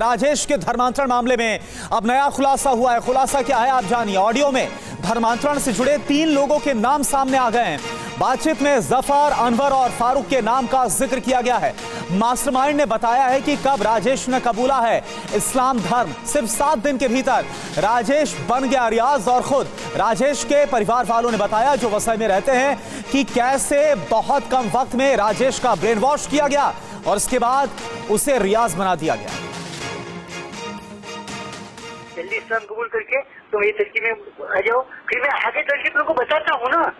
राजेश के धर्मांतरण मामले में अब नया खुलासा हुआ है। खुलासा क्या है आप जानिए। ऑडियो में धर्मांतरण से जुड़े 3 लोगों के नाम सामने आ गए हैं। बातचीत में जफर, अनवर और फारूक के नाम का जिक्र किया गया है। मास्टरमाइंड ने बताया है कि कब राजेश ने कबूला है इस्लाम धर्म। सिर्फ 7 दिन के भीतर राजेश बन गया रियाज। और खुद राजेश के परिवार वालों ने बताया, जो वसई में रहते हैं, कि कैसे बहुत कम वक्त में राजेश का ब्रेन वॉश किया गया और इसके बाद उसे रियाज बना दिया गया। जल्दी इस्लाम कबूल करके तो ये तरीके में आ जाओ, फिर मैं आगे तरीके तुमको बताता हूँ ना।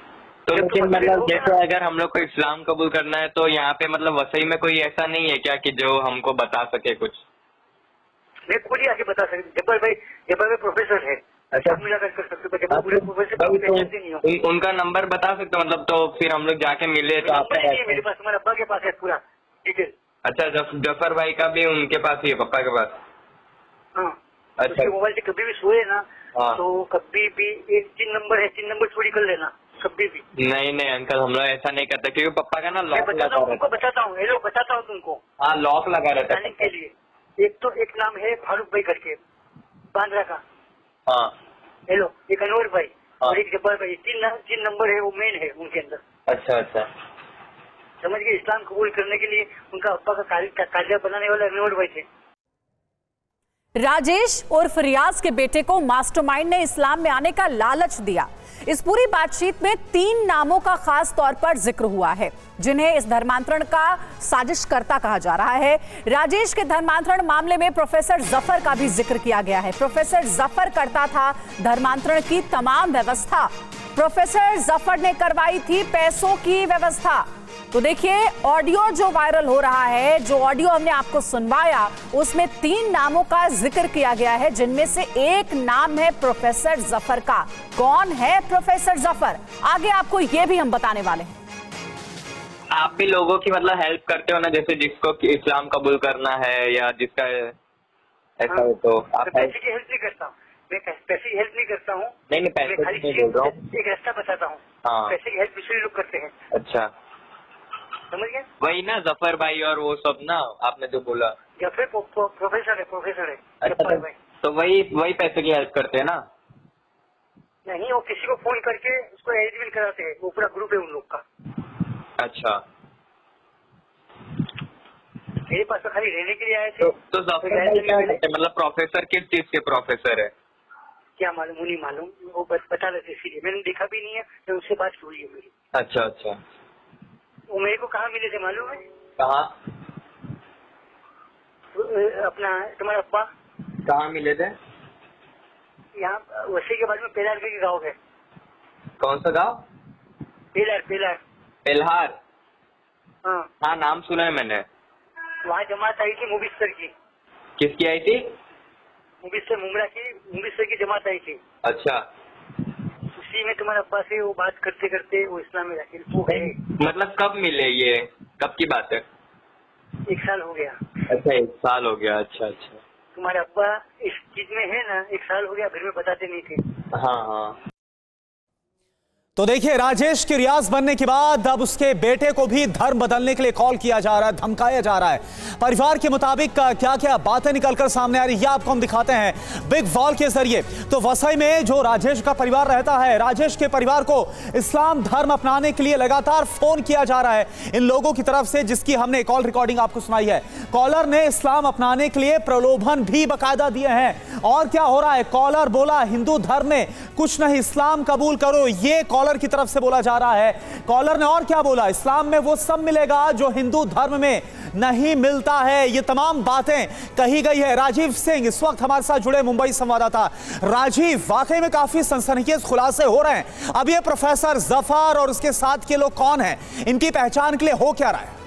तो लेकिन मतलब जैसे अगर हम लोग को इस्लाम कबूल करना है तो यहाँ पे मतलब वसई में कोई ऐसा नहीं है क्या कि जो हमको बता सके कुछ? मैं खुद ही आके बता सकती। जब्बार भाई प्रोफेसर है। अच्छा, कर सकते। उनका नंबर बता सकते हो मतलब? तो फिर हम लोग जाके मिले तो आपका मेरे पास, हमारे अब्बा के पास है पूरा डिटेल। अच्छा, जफर भाई का भी उनके पास ही है, पप्पा के पास? हाँ। अच्छा, मोबाइल से कभी भी सोए ना हाँ, तो कभी भी एक 3 नंबर है, 3 नंबर चोरी कर लेना कभी भी। नहीं अंकल, हम लोग ऐसा नहीं करते क्योंकि पप्पा का ना लॉक लगा रहता है। बताता हूँ, हेलो बताता हूँ तुमको। हाँ, लॉक लगा रहता है के लिए। एक नाम है फारूक भाई करके, बांद्रा का। हाँ। हेलो, एक अनवर भाई, हाँ, और एक जब्बार भाई। 3 नंबर है, वो मेन है उनके अंदर। अच्छा, समझ गए? इस्लाम कबूल करने के लिए उनका अब्बा का कागजात बनाने वाले अनवर भाई थे। राजेश उर्फ रियाज के बेटे को मास्टरमाइंड ने इस्लाम में आने का लालच दिया। इस पूरी बातचीत में 3 नामों का खास तौर पर जिक्र हुआ है, जिन्हें इस धर्मांतरण का साजिशकर्ता कहा जा रहा है। राजेश के धर्मांतरण मामले में प्रोफेसर जफर का भी जिक्र किया गया है। प्रोफेसर जफर करता था धर्मांतरण की तमाम व्यवस्था। प्रोफेसर जफर ने करवाई थी पैसों की व्यवस्था। तो देखिए, ऑडियो जो वायरल हो रहा है, जो ऑडियो हमने आपको सुनवाया, उसमें 3 नामों का जिक्र किया गया है, जिनमें से एक नाम है प्रोफेसर जफर का। कौन है प्रोफेसर जफर, आगे आपको ये भी हम बताने वाले हैं। आप भी लोगों की मतलब हेल्प करते हो ना, जैसे जिसको इस्लाम कबूल करना है या जिसका ऐसा हो तो आप पैसे की हेल्प नहीं करता हूँ मैं। पैसे की हेल्प नहीं करता हूँ। नहीं पैसे नहीं बोल रहा हूँ, एक रास्ता बताता हूँ। हाँ, पैसे की हेल्प दूसरे लोग करते हैं। अच्छा, समझ गए? वही ना जफर भाई और वो सब ना, आपने जो बोला जफर प्रोफेसर है। अच्छा, तो वही पैसे की हेल्प करते हैं ना? नहीं, वो किसी को फोन करके उसको अरेंजमेंट कराते हैं। वो पूरा ग्रुप है उन लोग का। अच्छा, मेरे पास तो खाली रहने के लिए आए थे। तो जफर भाई क्या करते हैं? मतलब प्रोफेसर किस चीज के प्रोफेसर है? क्या मालूम, नहीं मालूम। वो बता रहे थे, इसीलिए मैंने देखा भी नहीं है, तो उससे बात हुई है मेरी। अच्छा, वो मेरे को कहाँ मिले थे मालूम है? कहाँ? अपना तुम्हारा अब्बा कहाँ मिले थे? यहाँ वसी के बाद में पेलार के गाँव है। कौन सा गाँव? पेलहार। हाँ, नाम सुना है मैंने। वहाँ जमात आई थी मुबिस्तर की। किसकी आई थी? मुबिस्तर मुंगरा की, मुबिस्तर की जमात आई थी। अच्छा, उसी में तुम्हारे अब्बा से वो बात करते करते वो इस्लाम में दाखिल हो गए। मतलब कब मिले, ये कब की बात है? 1 साल हो गया। अच्छा, 1 साल हो गया। अच्छा, तुम्हारे अब्बा इस चीज में है ना, 1 साल हो गया, घर में बताते नहीं थे। हाँ। तो देखिए, राजेश के रियाज बनने के बाद अब उसके बेटे को भी धर्म बदलने के लिए कॉल किया जा रहा है, धमकाया जा रहा है। परिवार के मुताबिक क्या क्या बातें निकलकर सामने आ रही है आपको हम दिखाते हैं बिग वॉल के जरिए। तो वसई में जो राजेश का परिवार रहता है, राजेश के परिवार को इस्लाम धर्म अपनाने के लिए लगातार फोन किया जा रहा है इन लोगों की तरफ से, जिसकी हमने कॉल रिकॉर्डिंग आपको सुनाई है। कॉलर ने इस्लाम अपनाने के लिए प्रलोभन भी बाकायदा दिए हैं। और क्या हो रहा है, कॉलर बोला हिंदू धर्म में कुछ नहीं, इस्लाम कबूल करो, ये कॉलर की तरफ से बोला जा रहा है। कॉलर ने और क्या बोला, इस्लाम में वो सब मिलेगा जो हिंदू धर्म में नहीं मिलता है। ये तमाम बातें कही गई है। राजीव सिंह इस वक्त हमारे साथ जुड़े, मुंबई संवाददाता। राजीव, वाकई में काफी सनसनीखेज खुलासे हो रहे हैं। अब ये प्रोफेसर जफर और उसके साथ के लोग कौन हैं, इनकी पहचान के लिए हो क्या रहा है?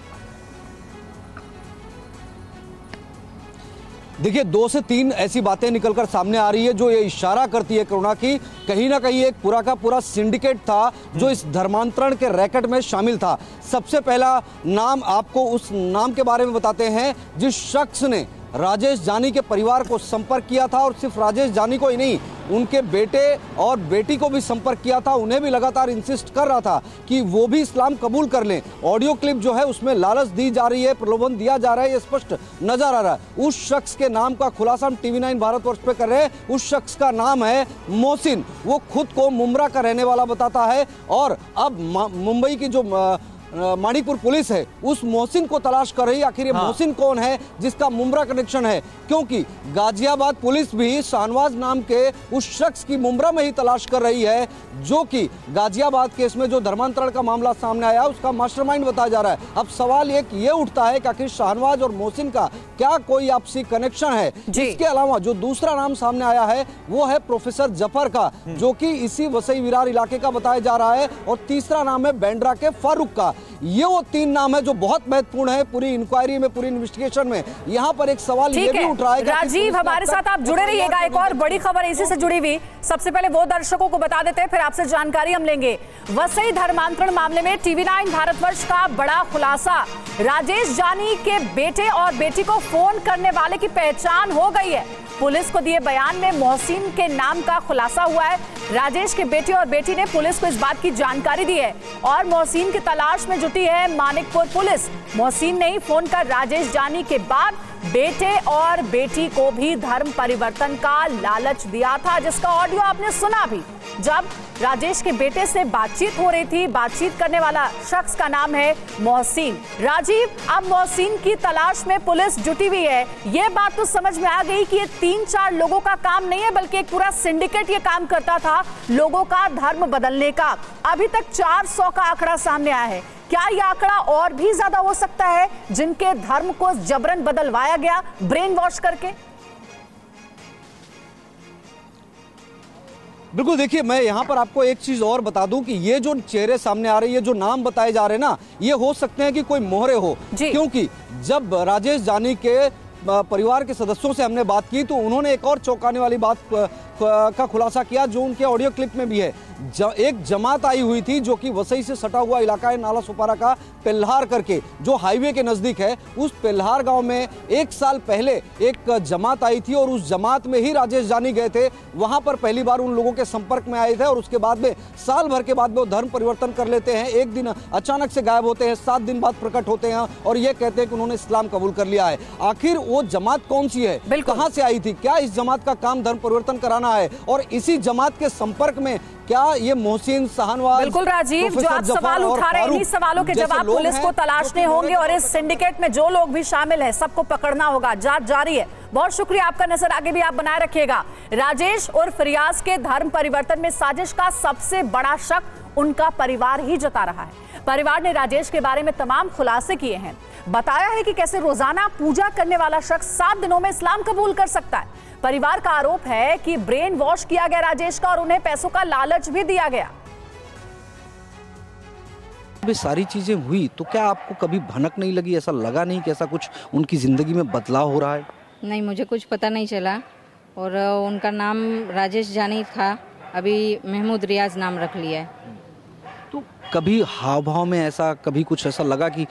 देखिए, 2 से 3 ऐसी बातें निकलकर सामने आ रही है जो ये इशारा करती है करुणा की कहीं ना कहीं एक पूरा का पूरा सिंडिकेट था जो इस धर्मांतरण के रैकेट में शामिल था। सबसे पहला नाम, आपको उस नाम के बारे में बताते हैं जिस शख्स ने राजेश जानी के परिवार को संपर्क किया था और सिर्फ राजेश जानी को ही नहीं, उनके बेटे और बेटी को भी संपर्क किया था। उन्हें भी लगातार इंसिस्ट कर रहा था कि वो भी इस्लाम कबूल कर लें। ऑडियो क्लिप जो है उसमें लालच दी जा रही है, प्रलोभन दिया जा रहा है, ये स्पष्ट नजर आ रहा है। उस शख्स के नाम का खुलासा हम TV9 भारतवर्ष पे कर रहे हैं। उस शख्स का नाम है मोहसिन। वो खुद को मुंब्रा का रहने वाला बताता है और अब मुंबई की जो माणिकपुर पुलिस है उस मोहसिन को तलाश कर रही है। आखिर ये मोहसिन कौन है जिसका मुंब्रा कनेक्शन है, क्योंकि गाजियाबाद पुलिस भी शाहनवाज नाम के उस शख्स की मुंब्रा में ही तलाश कर रही है, जो कि गाजियाबाद केस में जो धर्मांतरण का मामला सामने आया उसका मास्टरमाइंड बताया जा रहा है। अब सवाल एक ये उठता है कि आखिर शाहनवाज और मोहसिन का क्या कोई आपसी कनेक्शन है। इसके अलावा जो दूसरा नाम सामने आया है वो है प्रोफेसर जफर का, जो कि इसी वसई विरार इलाके का बताया जा रहा है, और तीसरा नाम है बैंड्रा के फारूक का। ये वो तीन नाम है जो बहुत महत्वपूर्ण है पूरी इंक्वायरी में, पूरी इन्वेस्टिगेशन में। यहाँ पर एक सवाल ये भी उठ रहा है। राजीव, हमारे साथ आप जुड़े रहिएगा, एक और बड़ी खबर इसी से जुड़ी हुई। सबसे पहले वो दर्शकों को बता देते हैं, फिर आपसे जानकारी हम लेंगे। वसई धर्मांतरण मामले में TV9 भारतवर्ष का बड़ा खुलासा। राजेश जानी के बेटे और बेटी को फोन करने वाले की पहचान हो गई है। पुलिस को दिए बयान में मोहसिन के नाम का खुलासा हुआ है। राजेश के बेटे और बेटी ने पुलिस को इस बात की जानकारी दी है और मोहसिन की तलाश में जुटी है मानिकपुर पुलिस। मोहसिन ने ही फोन कर राजेश जानी के बाद बेटे और बेटी को भी धर्म परिवर्तन का लालच दिया था, जिसका ऑडियो आपने सुना भी। जब राजेश के बेटे से बातचीत हो रही थी, बातचीत करने वाला शख्स का नाम है मोहसिन। राजीव, अब मोहसिन की तलाश में पुलिस जुटी हुई है। ये बात तो समझ में आ गई कि ये 3-4 लोगों का काम नहीं है, बल्कि एक पूरा सिंडिकेट ये काम करता था लोगों का धर्म बदलने का। अभी तक 400 का आंकड़ा सामने आया है। क्या यह आंकड़ा और भी ज्यादा हो सकता है जिनके धर्म को जबरन बदलवाया गया ब्रेन वॉश करके? बिल्कुल, देखिए मैं यहाँ पर आपको एक चीज और बता दूं कि ये जो चेहरे सामने आ रहे हैं, ये जो नाम बताए जा रहे हैं ना, ये हो सकते हैं कि कोई मोहरे हो, क्योंकि जब राजेश जानी के परिवार के सदस्यों से हमने बात की तो उन्होंने एक और चौंकाने वाली बात का खुलासा किया जो उनके ऑडियो क्लिप में भी है। एक जमात आई हुई थी जो कि वसई से सटा हुआ इलाका है नाला सुपारा का पेल्हार करके, जो हाईवे के नजदीक है। उस पेल्हार गांव में 1 साल पहले एक जमात आई थी और उस जमात में ही राजेश जानी गए थे। वहां पर पहली बार उन लोगों के संपर्क में आए थे और उसके बाद में साल भर के बाद में वो धर्म परिवर्तन कर लेते हैं। एक दिन अचानक से गायब होते हैं, 7 दिन बाद प्रकट होते हैं और ये कहते हैं कि उन्होंने इस्लाम कबूल कर लिया है। आखिर वो जमात कौन सी है, कहां से आई थी, क्या इस जमात का काम धर्म परिवर्तन कराना है, और इसी जमात के संपर्क में क्या ये मोहसिन, शाहनवाज, बिल्कुल राजीव, जो आप सवाल उठा रहे हैं, इन्हीं सवालों के जवाब पुलिस को तलाशने होंगे और इस सिंडिकेट में जो लोग भी शामिल हैं सबको पकड़ना होगा। जांच जारी है। बहुत शुक्रिया आपका, नजर आगे भी आप बनाए रखिएगा। राजेश और फिरियाज के धर्म परिवर्तन में साजिश का सबसे बड़ा शक उनका परिवार ही जता रहा है। परिवार ने राजेश के बारे में तमाम खुलासे किए हैं, बताया है कि कैसे रोजाना पूजा करने वाला शख्स 7 दिनों में इस्लाम कबूल कर सकता है। परिवार का आरोप है कि ब्रेन वॉश किया गया राजेश का और उन्हें पैसों का लालच भी दिया गया। ये सारी चीजें हुई तो क्या आपको कभी भनक नहीं लगी, ऐसा लगा नहीं कि ऐसा कुछ उनकी जिंदगी में बदलाव हो रहा है? नहीं, मुझे कुछ पता नहीं चला। और उनका नाम राजेश जानी था, अभी महमूद रियाज नाम रख लिया है। तो कभी हाव भाव में ऐसा कभी कुछ ऐसा लगा कि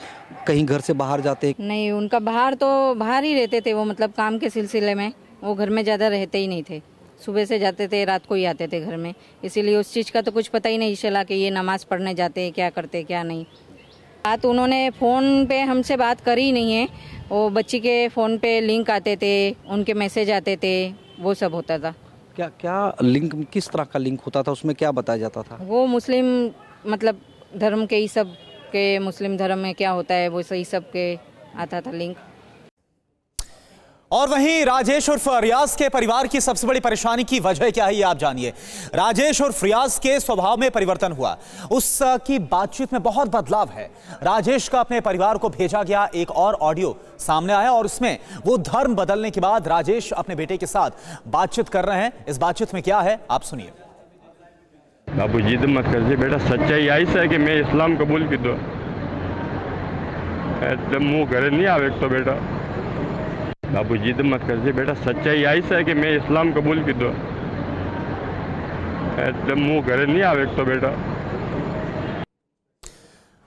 कहीं घर से बाहर जाते? नहीं, उनका बाहर ही रहते थे वो, मतलब काम के सिलसिले में। वो घर में ज़्यादा रहते ही नहीं थे, सुबह से जाते थे, रात को ही आते थे घर में। इसीलिए उस चीज़ का तो कुछ पता ही नहीं चला कि ये नमाज पढ़ने जाते, क्या करते क्या नहीं। बात उन्होंने फ़ोन पे हमसे बात करी नहीं है। वो बच्ची के फ़ोन पे लिंक आते थे, उनके मैसेज आते थे, वो सब होता था। क्या लिंक, किस तरह का लिंक होता था, उसमें क्या बताया जाता था? वो मुस्लिम मतलब धर्म के ही सब के, मुस्लिम धर्म में क्या होता है वो सही सब के आता था लिंक। और वहीं राजेश और रियाज के परिवार की सबसे बड़ी परेशानी की वजह क्या है, ये आप जानिए। राजेश और रियाज के स्वभाव में परिवर्तन हुआ, उसकी बातचीत में बहुत बदलाव है। राजेश का अपने परिवार को भेजा गया एक और ऑडियो सामने आया और उसमें वो धर्म बदलने के बाद राजेश अपने बेटे के साथ बातचीत कर रहे हैं। इस बातचीत में क्या है आप सुनिए। बाबू जिद मत करिए बेटा, सच्चाई ऐसा है कि मैं इस्लाम कबूल की दो, मुंह घर नहीं आवे तो बेटा। बाबू जिद मत करिए बेटा, सच्चाई ऐसा है कि मैं इस्लाम कबूल की दो, मुंह घर नहीं आवे तो बेटा।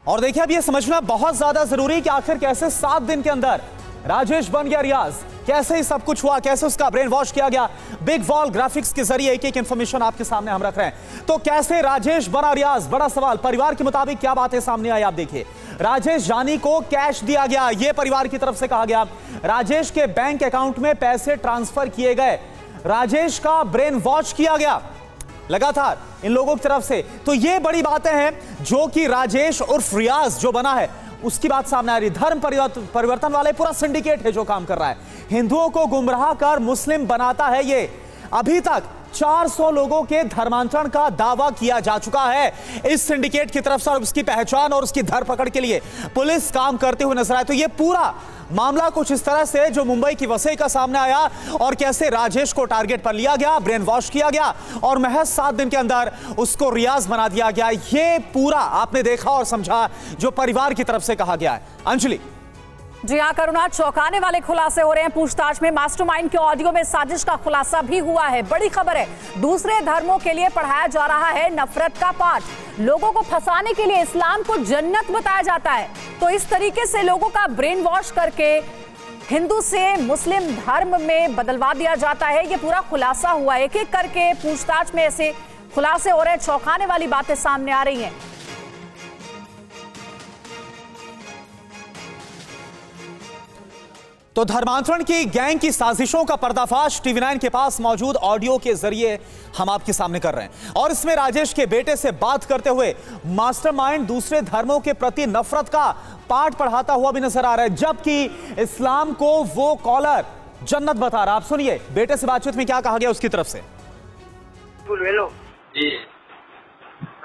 और देखिए अब यह समझना बहुत ज्यादा जरूरी है कि आखिर कैसे 7 दिन के अंदर राजेश बन गया रियाज। कैसे ही सब कुछ हुआ, कैसे उसका ब्रेन वॉश किया गया, बिग वॉल ग्राफिक्स के जरिए एक एक इंफॉर्मेशन आपके सामने हम रख रहे हैं। तो कैसे राजेश बना रियाज, बड़ा सवाल। परिवार के मुताबिक क्या बातें सामने आई आप देखिए। राजेश जानी को कैश दिया गया, यह परिवार की तरफ से कहा गया। राजेश के बैंक अकाउंट में पैसे ट्रांसफर किए गए, राजेश का ब्रेन वॉश किया गया लगातार इन लोगों की तरफ से। तो ये बड़ी बातें हैं जो कि राजेश उर्फ रियाज जो बना है उसकी बात सामने आ रही। धर्म परिवर्तन वाले पूरा सिंडिकेट है जो काम कर रहा है, हिंदुओं को गुमराह कर मुस्लिम बनाता है। ये अभी तक 400 लोगों के धर्मांतरण का दावा किया जा चुका है इस सिंडिकेट की तरफ से, और उसकी पहचान और उसकी धरपकड़ के लिए पुलिस काम करते हुए नजर आए। तो ये पूरा मामला कुछ इस तरह से जो मुंबई की वसई का सामने आया, और कैसे राजेश को टारगेट पर लिया गया, ब्रेन वॉश किया गया और महज 7 दिन के अंदर उसको रियाज बना दिया गया। ये पूरा आपने देखा और समझा जो परिवार की तरफ से कहा गया है। अंजलि जी हाँ करुणा, चौंकाने वाले खुलासे हो रहे हैं। पूछताछ में मास्टरमाइंड के ऑडियो में साजिश का खुलासा भी हुआ है। बड़ी खबर है, दूसरे धर्मों के लिए पढ़ाया जा रहा है नफरत का पाठ। लोगों को फंसाने के लिए इस्लाम को जन्नत बताया जाता है। तो इस तरीके से लोगों का ब्रेन वॉश करके हिंदू से मुस्लिम धर्म में बदलवा दिया जाता है। ये पूरा खुलासा हुआ। एक एक करके पूछताछ में ऐसे खुलासे हो रहे हैं, चौंकाने वाली बातें सामने आ रही हैं। तो धर्मांतरण की गैंग की साजिशों का पर्दाफाश टीवी9 के पास मौजूद ऑडियो के जरिए हम आपके सामने कर रहे हैं, और इसमें राजेश के बेटे से बात करते हुए मास्टरमाइंड दूसरे धर्मों के प्रति नफरत का पाठ पढ़ाता हुआ भी नजर आ रहा है, जबकि इस्लाम को वो कॉलर जन्नत बता रहा। आप सुनिए बेटे से बातचीत में क्या कहा गया उसकी तरफ से। हेलो जी,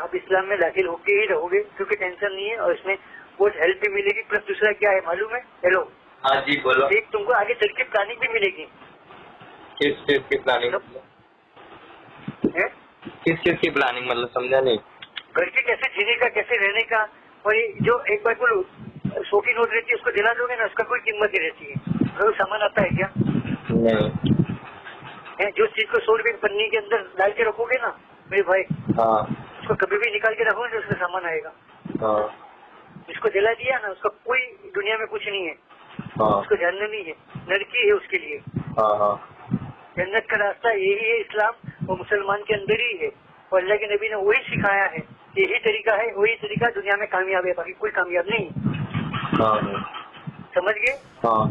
आप इस्लाम में दाखिल होके ही रहोगे क्योंकि टेंशन नहीं है, और इसमें बहुत हेल्प भी मिलेगी। प्लस दूसरा क्या है मालूम है? हेलो हाँ जी बोलो। एक तुमको आगे चल के प्लानिंग भी मिलेगी। किस चीज की प्लानिंग? किस चीज की प्लानिंग मतलब समझा नहीं। घर के कैसे जीने का, कैसे रहने का, और ये जो एक बार बोलो 100 की नोट रहती है उसको दिला दोगे ना, उसका कोई कीमत नहीं रहती है। घर सामान आता है क्या? नहीं। जो चीज को 100 रुपए की पन्नी के अंदर डाल के रखोगे ना मेरे भाई, हाँ, उसको कभी भी निकाल के रखोगे तो उसका सामान आएगा। हाँ, जिसको दिला दिया ना उसका कोई दुनिया में कुछ नहीं है। हाँ, उसको जानना नहीं है, नरकी है उसके लिए। हाँ, हाँ, जन्नत का रास्ता यही है, इस्लाम वो मुसलमान के अंदर ही है, और अल्लाह के नबी ने वही सिखाया है। यही तरीका है, वही तरीका दुनिया में कामयाब है, बाकी कोई कामयाब नहीं। हाँ, समझ गए? हाँ।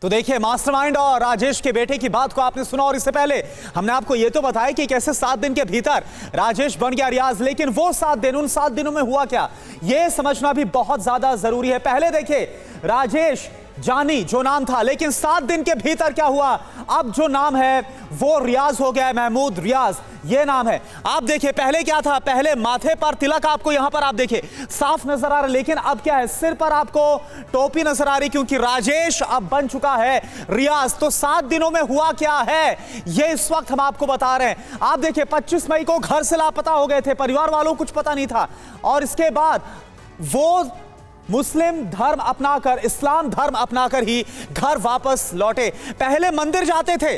तो देखिए मास्टरमाइंड और राजेश के बेटे की बात को आपने सुना, और इससे पहले हमने आपको यह तो बताया कि कैसे 7 दिन के भीतर राजेश बन गया रियाज। लेकिन वो 7 दिन, उन 7 दिनों में हुआ क्या, यह समझना भी बहुत ज्यादा जरूरी है। पहले देखिए राजेश जानी जो नाम था, लेकिन 7 दिन के भीतर क्या हुआ, अब जो नाम है वो रियाज हो गया है, महमूद रियाज ये नाम है। आप देखिए पहले क्या था, पहले माथे पर तिलक आपको यहां पर आप देखिए साफ नजर आ रहा है, लेकिन अब क्या है, सिर पर आपको टोपी नजर आ रही, क्योंकि राजेश अब बन चुका है रियाज। तो 7 दिनों में हुआ क्या है ये इस वक्त हम आपको बता रहे हैं। आप देखिए 25 मई को घर से लापता हो गए थे, परिवार वालों को कुछ पता नहीं था, और इसके बाद वो मुस्लिम धर्म अपनाकर, इस्लाम धर्म अपनाकर ही घर वापस लौटे। पहले मंदिर जाते थे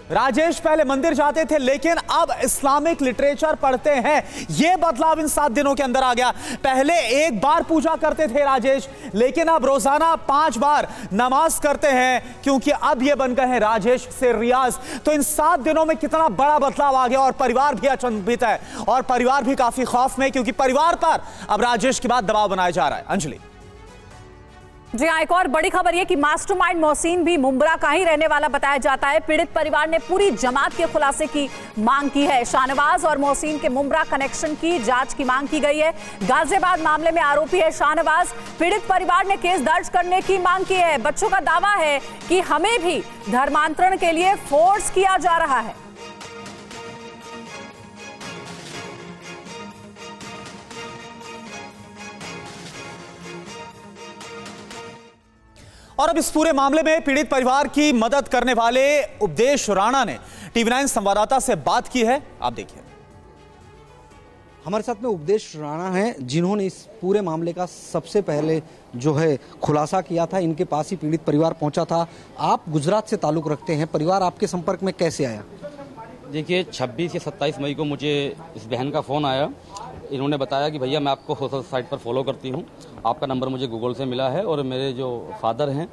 राजेश, पहले मंदिर जाते थे, लेकिन अब इस्लामिक लिटरेचर पढ़ते हैं। यह बदलाव इन 7 दिनों के अंदर आ गया। पहले 1 बार पूजा करते थे राजेश, लेकिन अब रोजाना 5 बार नमाज करते हैं, क्योंकि अब ये बन गए हैं राजेश से रियाज। तो इन 7 दिनों में कितना बड़ा बदलाव आ गया, और परिवार भी अचंभित है, और परिवार भी काफी खौफ में, क्योंकि परिवार पर अब राजेश के बाद दबाव बनाया जा रहा है। अंजलि जी हाँ, एक और बड़ी खबर यह कि मास्टरमाइंड मोहसिन भी मुंब्रा का ही रहने वाला बताया जाता है। पीड़ित परिवार ने पूरी जमात के खुलासे की मांग की है। शाहनवाज और मोहसिन के मुंब्रा कनेक्शन की जांच की मांग की गई है। गाजियाबाद मामले में आरोपी है शाहनवाज। पीड़ित परिवार ने केस दर्ज करने की मांग की है। बच्चों का दावा है कि हमें भी धर्मांतरण के लिए फोर्स किया जा रहा है। और अब इस पूरे मामले में पीड़ित परिवार की मदद करने वाले उपदेश राणा ने टीवी9 संवाददाता से बात की है, आप देखिए। हमारे साथ में उपदेश राणा हैं, जिन्होंने इस पूरे मामले का सबसे पहले जो है खुलासा किया था। इनके पास ही पीड़ित परिवार पहुंचा था। आप गुजरात से ताल्लुक रखते हैं, परिवार आपके संपर्क में कैसे आया? देखिए 26 या 27 मई को मुझे इस बहन का फ़ोन आया। इन्होंने बताया कि भैया मैं आपको सोशल साइट पर फॉलो करती हूँ, आपका नंबर मुझे गूगल से मिला है, और मेरे जो फादर हैं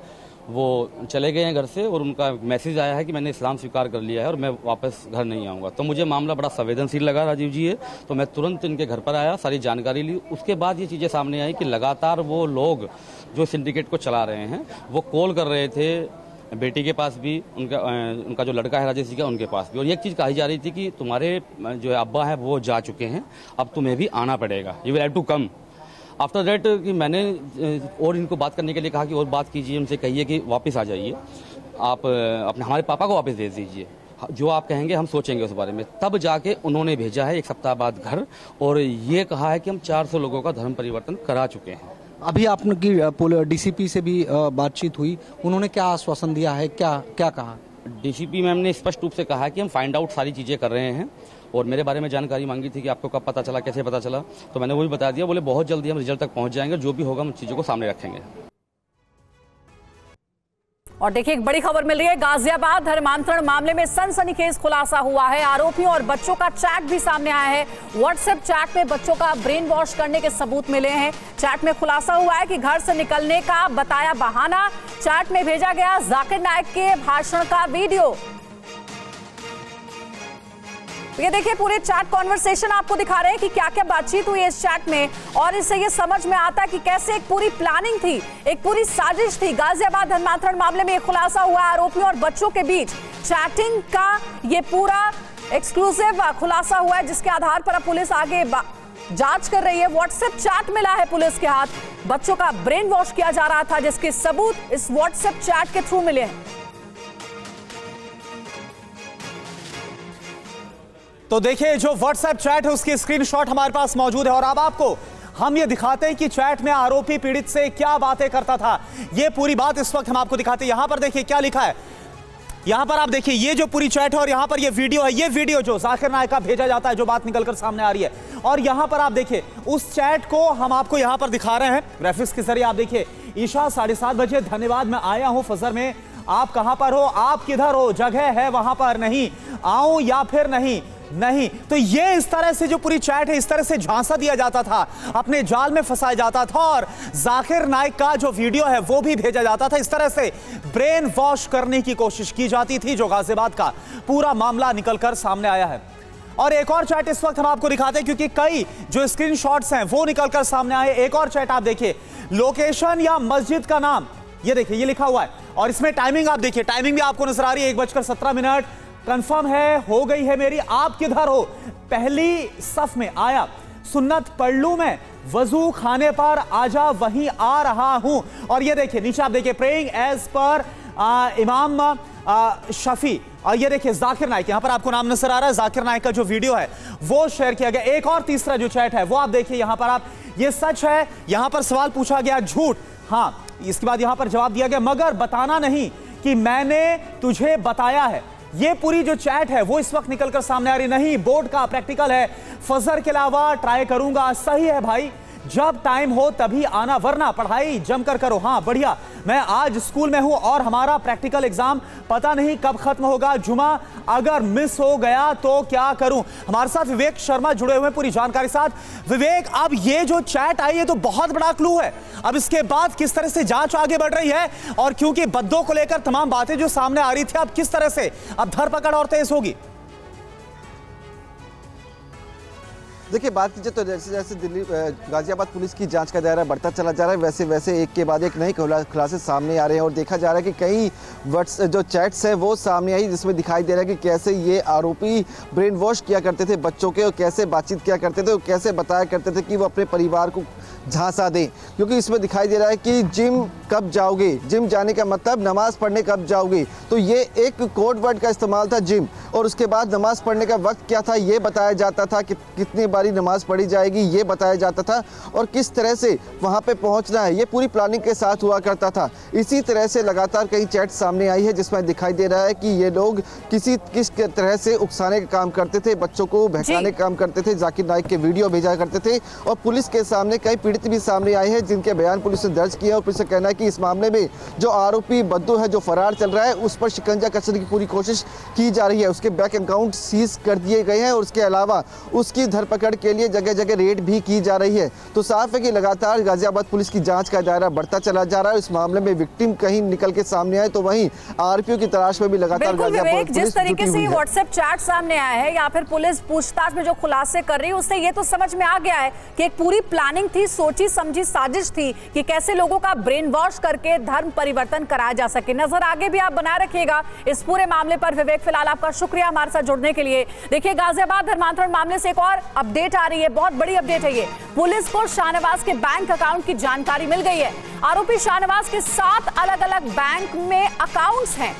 वो चले गए हैं घर से और उनका मैसेज आया है कि मैंने इस्लाम स्वीकार कर लिया है और मैं वापस घर नहीं आऊँगा। तो मुझे मामला बड़ा संवेदनशील लगा राजीव जी है, तो मैं तुरंत इनके घर पर आया, सारी जानकारी ली। उसके बाद ये चीज़ें सामने आई कि लगातार वो लोग जो सिंडिकेट को चला रहे हैं वो कॉल कर रहे थे बेटी के पास भी, उनका जो लड़का है राजेश जी का उनके पास भी, और ये एक चीज़ कही जा रही थी कि तुम्हारे जो अब्बा है वो जा चुके हैं, अब तुम्हें भी आना पड़ेगा, you will have to come. After that कि मैंने और इनको बात करने के लिए कहा कि और बात कीजिए, उनसे कहिए कि वापस आ जाइए, आप अपने हमारे पापा को वापस भेज दीजिए, जो आप कहेंगे हम सोचेंगे उस बारे में। तब जाके उन्होंने भेजा है 1 सप्ताह बाद घर, और ये कहा है कि हम 400 लोगों का धर्म परिवर्तन करा चुके हैं। अभी आपकी डीसीपी से भी बातचीत हुई, उन्होंने क्या आश्वासन दिया है, क्या कहा? डीसीपी मैम ने स्पष्ट रूप से कहा है कि हम फाइंड आउट सारी चीज़ें कर रहे हैं, और मेरे बारे में जानकारी मांगी थी कि आपको कब पता चला, कैसे पता चला, तो मैंने वो भी बता दिया। बोले बहुत जल्दी हम रिजल्ट तक पहुंच जाएंगे, जो भी होगा हम चीज़ों को सामने रखेंगे। और देखिए एक बड़ी खबर मिल रही है, गाजियाबाद धर्मांतरण मामले में सनसनीखेज खुलासा हुआ है। आरोपियों और बच्चों का चैट भी सामने आया है। व्हाट्सएप चैट में बच्चों का ब्रेन वॉश करने के सबूत मिले हैं। चैट में खुलासा हुआ है कि घर से निकलने का बताया बहाना, चैट में भेजा गया जाकिर नाइक के भाषण का वीडियो। ये देखिए पूरे चैट कॉन्वर्सेशन आपको दिखा रहे हैं कि क्या क्या बातचीत हुई है इस चैट में, और इससे ये समझ में आता है कि कैसे एक पूरी प्लानिंग थी, एक पूरी साजिश थी। गाजियाबाद धर्मांतरण मामले में ये खुलासा हुआ है, आरोपियों और बच्चों के बीच चैटिंग का ये पूरा एक्सक्लूसिव खुलासा हुआ है, जिसके आधार पर अब पुलिस आगे जांच कर रही है। व्हाट्सएप चैट मिला है पुलिस के हाथ, बच्चों का ब्रेन वॉश किया जा रहा था, जिसके सबूत इस व्हाट्सएप चैट के थ्रू मिले हैं। तो देखिए जो व्हाट्सएप चैट है उसकी स्क्रीनशॉट हमारे पास मौजूद है, और अब आपको हम ये दिखाते हैं कि चैट में आरोपी पीड़ित से क्या बातें करता था। ये पूरी बात इस वक्त हम आपको दिखाते हैं। यहां पर देखिए क्या लिखा है, यहां पर आप देखिए ये जो पूरी चैट है और यहां पर ये वीडियो है, ये वीडियो जो जाकिर नाइक का भेजा जाता है, जो बात निकलकर सामने आ रही है। और यहां पर आप देखिए उस चैट को हम आपको यहां पर दिखा रहे हैं ग्राफिक्स के जरिए। आप देखिए ईशा 7:30 बजे, धन्यवाद मैं आया हूं फजर में, आप कहां पर हो, आप किधर हो, जगह है वहां पर, नहीं आऊं या फिर नहीं। तो ये इस तरह से जो पूरी चैट है, इस तरह से झांसा दिया जाता था, अपने जाल में फंसाया जाता था, और जाकिर नाइक का जो वीडियो है वो भी भेजा जाता था। इस तरह से ब्रेन वॉश करने की कोशिश की जाती थी, जो गाजियाबाद का पूरा मामला निकलकर सामने आया है। और एक और चैट इस वक्त हम आपको दिखाते हैं, क्योंकि कई जो स्क्रीनशॉट्स हैं वो निकलकर सामने आए। एक और चैट आप देखिए, लोकेशन या मस्जिद का नाम, ये देखिए ये लिखा हुआ है, और इसमें टाइमिंग आप देखिए, टाइमिंग भी आपको नजर आ रही है, 1:17 कंफर्म है, हो गई है मेरी, आप किधर हो, पहली सफ में आया, सुन्नत पढ़ लूं मैं, वजू खाने पर आजा, वहीं आ रहा हूं। और ये देखिए नीचे आप देखिए, प्रेइंग एज पर इमाम शफी, और ये देखिए जाकिर नाइक, यहां पर आपको नाम नजर आ रहा है, जाकिर नाइक का जो वीडियो है वो शेयर किया गया। एक और तीसरा जो चैट है वो आप देखिए, यहां पर आप, ये सच है, यहां पर सवाल पूछा गया, झूठ, हाँ, इसके बाद यहां पर जवाब दिया गया, मगर बताना नहीं कि मैंने तुझे बताया है। ये पूरी जो चैट है वो इस वक्त निकलकर सामने आ रही, नहीं बोर्ड का प्रैक्टिकल है, फजर के अलावा ट्राई करूंगा। सही है भाई, जब टाइम हो तभी आना, वरना पढ़ाई जमकर करो। हाँ बढ़िया, मैं आज स्कूल में हूं और हमारा प्रैक्टिकल एग्जाम पता नहीं कब खत्म होगा, जुमा अगर मिस हो गया तो क्या करूं। हमारे साथ विवेक शर्मा जुड़े हुए हैं पूरी जानकारी साथ। विवेक, अब ये जो चैट आई है तो बहुत बड़ा क्लू है, अब इसके बाद किस तरह से जांच आगे बढ़ रही है, और क्योंकि बद्दों को लेकर तमाम बातें जो सामने आ रही थी, अब किस तरह से अब धरपकड़ और तेज होगी? देखिए बात कीजिए तो जैसे जैसे दिल्ली गाजियाबाद पुलिस की जांच का दायरा बढ़ता चला जा रहा है, वैसे वैसे एक के बाद एक नए खुलासे सामने आ रहे हैं, और देखा जा रहा है कि कई जो चैट्स है वो सामने आई, जिसमें दिखाई दे रहा है कि कैसे ये आरोपी ब्रेन वॉश किया करते थे बच्चों के, और कैसे बातचीत किया करते थे, और कैसे बताया करते थे कि वो अपने परिवार को झांसा दें। क्योंकि इसमें दिखाई दे रहा है कि जिम कब जाओगे, जिम जाने का मतलब नमाज पढ़ने कब जाओगे, तो ये एक कोड वर्ड का इस्तेमाल था, जिम, और उसके बाद नमाज पढ़ने का वक्त क्या था ये बताया जाता था, कि कितनी बारी नमाज पढ़ी जाएगी ये बताया जाता था, और किस तरह से वहाँ पे पहुँचना है ये पूरी प्लानिंग के साथ हुआ करता था। इसी तरह से लगातार कई चैट सामने आई है, जिसमें दिखाई दे रहा है कि ये लोग किस तरह से उकसाने का काम करते थे, बच्चों को बहकाने का काम करते थे, जाकिर नाइक के वीडियो भेजा करते थे, और पुलिस के सामने कई पीड़ित भी सामने आए हैं जिनके बयान पुलिस ने दर्ज किया, और पुलिस का कहना है कि इस मामले में जो आरोपी बद्दू है जो फरार चल रहा है, उस पर शिकंजा कसने की पूरी कोशिश की जा रही है। उसके बैंक अकाउंट सीज कर दिए गए हैं, और उसके अलावा उसकी धरपकड़ पकड़ के लिए जगह जगह रेड भी की जा रही है। तो साफ है कि लगातार गाजियाबाद पुलिस की जांच का दायरा बढ़ता चला जा रहा है। इस मामले में विक्टिम कहीं निकल के सामने आए तो वहीं आरोपियों की तलाश में भी लगातार गाजियाबाद पुलिस जिस तरीके से व्हाट्सएप चैट सामने आया है या फिर पुलिस पूछताछ में जो खुलासे कर रही है उससे ये तो समझ में आ गया है कि एक पूरी प्लानिंग थी, सोची समझी साजिश थी कि कैसे लोगों का ब्रेन वॉश करके धर्म परिवर्तन कराया जा सके। नजर आगे भी आप बनाए रखिएगा इस पूरे मामले पर। विवेक, फिलहाल आपका शुक्रिया हमारे साथ जुड़ने के लिए। देखिए, गाजियाबाद धर्मांतरण मामले से एक और अपडेट आ रही है, बहुत बड़ी अपडेट है ये। पुलिस को शाहनवाज के बैंक अकाउंट की जानकारी मिल गई है। आरोपी शाहनवाज के 7 अलग अलग बैंक में अकाउंट्स हैं।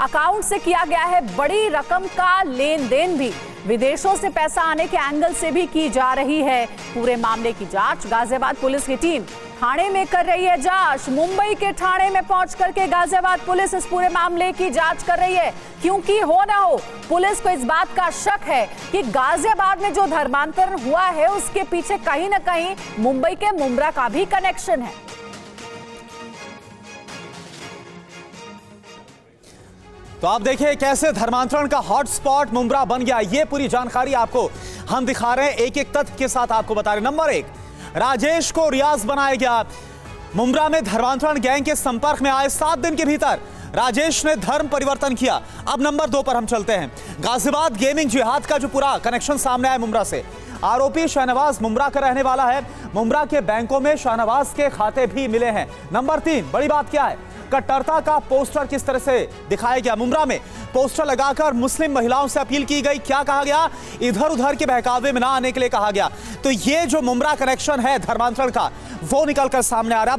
अकाउंट से किया गया है बड़ी रकम का लेन देन भी, विदेशों से पैसा आने के एंगल से भी की जा रही है। पूरे मामले की जांच गाजियाबाद पुलिस की टीम थाने में कर रही है जांच। मुंबई के थाने में पहुंच करके गाजियाबाद पुलिस इस पूरे मामले की जांच कर रही है, क्योंकि हो ना हो पुलिस को इस बात का शक है कि गाजियाबाद में जो धर्मांतरण हुआ है उसके पीछे कहीं ना कहीं मुंबई के मुंब्रा का भी कनेक्शन है। तो आप देखिए कैसे धर्मांतरण का हॉटस्पॉट मुंब्रा बन गया। ये पूरी जानकारी आपको हम दिखा रहे हैं, एक एक तथ्य के साथ आपको बता रहे हैं। नंबर 1, राजेश को रियाज बनाया गया। मुंब्रा में धर्मांतरण गैंग के संपर्क में आए 7 दिन के भीतर राजेश ने धर्म परिवर्तन किया। अब नंबर 2 पर हम चलते हैं। गाजियाबाद गेमिंग जिहाद का जो पूरा कनेक्शन सामने आया मुंब्रा से। आरोपी शाहनवाज मुंब्रा का रहने वाला है। मुंब्रा के बैंकों में शाहनवाज के खाते भी मिले हैं। नंबर 3, बड़ी बात क्या है, कट्टरता का पोस्टर किस तरह से दिखाया गया। मुंब्रा में पोस्टर लगाकर मुस्लिम महिलाओं से अपील की गई। क्या कहा गया, इधर उधर के बहकावे में ना आने के लिए कहा गया। तो ये जो मुंब्रा कनेक्शन है धर्मांतरण का, वो निकलकर सामने आ रहा है।